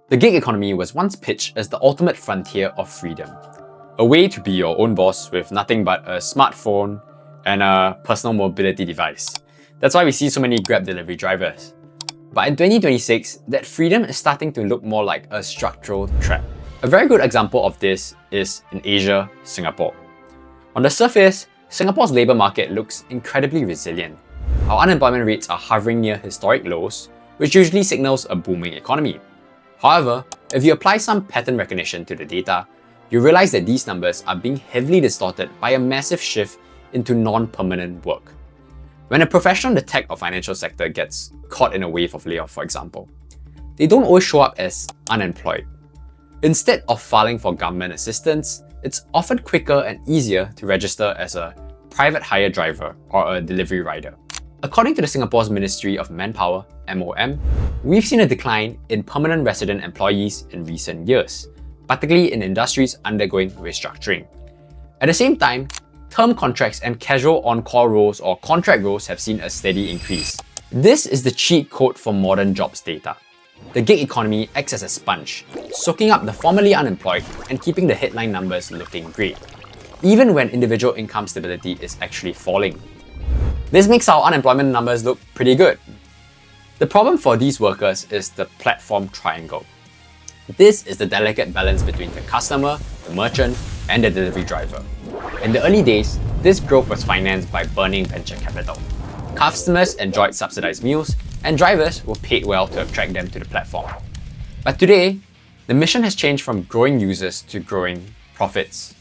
The gig economy was once pitched as the ultimate frontier of freedom, a way to be your own boss with nothing but a smartphone and a personal mobility device. That's why we see so many Grab delivery drivers. But in 2026, that freedom is starting to look more like a structural threat. A very good example of this is in Asia, Singapore. On the surface, Singapore's labour market looks incredibly resilient. Our unemployment rates are hovering near historic lows, which usually signals a booming economy. However, if you apply some pattern recognition to the data, you realize that these numbers are being heavily distorted by a massive shift into non-permanent work. When a professional in the tech or financial sector gets caught in a wave of layoff, for example, they don't always show up as unemployed. Instead of filing for government assistance, it's often quicker and easier to register as a private hire driver or a delivery rider. According to the Singapore's Ministry of Manpower, MOM, we've seen a decline in permanent resident employees in recent years, particularly in industries undergoing restructuring. At the same time, term contracts and casual on-call roles or contract roles have seen a steady increase. This is the cheat code for modern jobs data. The gig economy acts as a sponge, soaking up the formerly unemployed and keeping the headline numbers looking great, even when individual income stability is actually falling. This makes our unemployment numbers look pretty good. The problem for these workers is the platform triangle. This is the delicate balance between the customer, the merchant, and the delivery driver. In the early days, this growth was financed by burning venture capital. Customers enjoyed subsidized meals, and drivers were paid well to attract them to the platform. But today, the mission has changed from growing users to growing profits.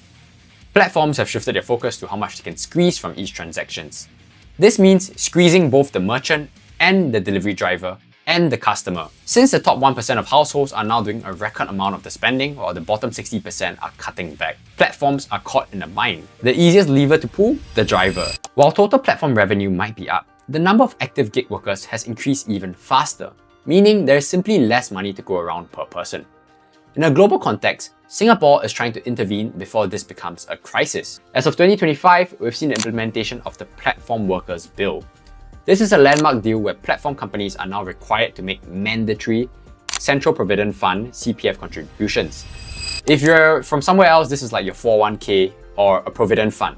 Platforms have shifted their focus to how much they can squeeze from each transaction. This means squeezing both the merchant and the delivery driver and the customer. Since the top 1% of households are now doing a record amount of the spending, while the bottom 60% are cutting back, platforms are caught in a bind. The easiest lever to pull? The driver. While total platform revenue might be up, the number of active gig workers has increased even faster, meaning there is simply less money to go around per person. In a global context, Singapore is trying to intervene before this becomes a crisis. As of 2025, we've seen the implementation of the Platform Workers Bill. This is a landmark deal where platform companies are now required to make mandatory Central Provident Fund (CPF) contributions. If you're from somewhere else, this is like your 401k or a provident fund.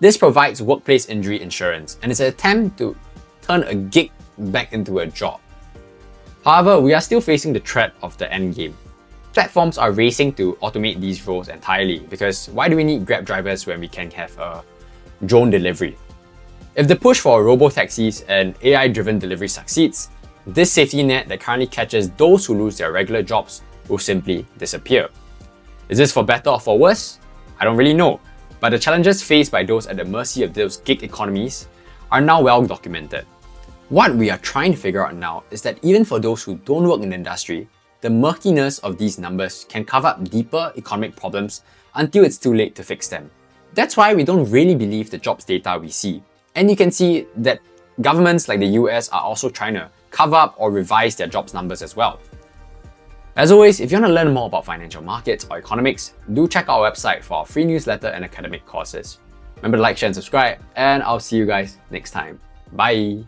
This provides workplace injury insurance and is an attempt to turn a gig back into a job. However, we are still facing the threat of the end game. Platforms are racing to automate these roles entirely because why do we need Grab drivers when we can have a drone delivery? If the push for robo-taxis and AI-driven delivery succeeds, this safety net that currently catches those who lose their regular jobs will simply disappear. Is this for better or for worse? I don't really know, but the challenges faced by those at the mercy of those gig economies are now well documented. What we are trying to figure out now is that even for those who don't work in the industry, the murkiness of these numbers can cover up deeper economic problems until it's too late to fix them. That's why we don't really believe the jobs data we see. And you can see that governments like the US are also trying to cover up or revise their jobs numbers as well. As always, if you want to learn more about financial markets or economics, do check out our website for our free newsletter and academic courses. Remember to like, share, and subscribe, and I'll see you guys next time. Bye!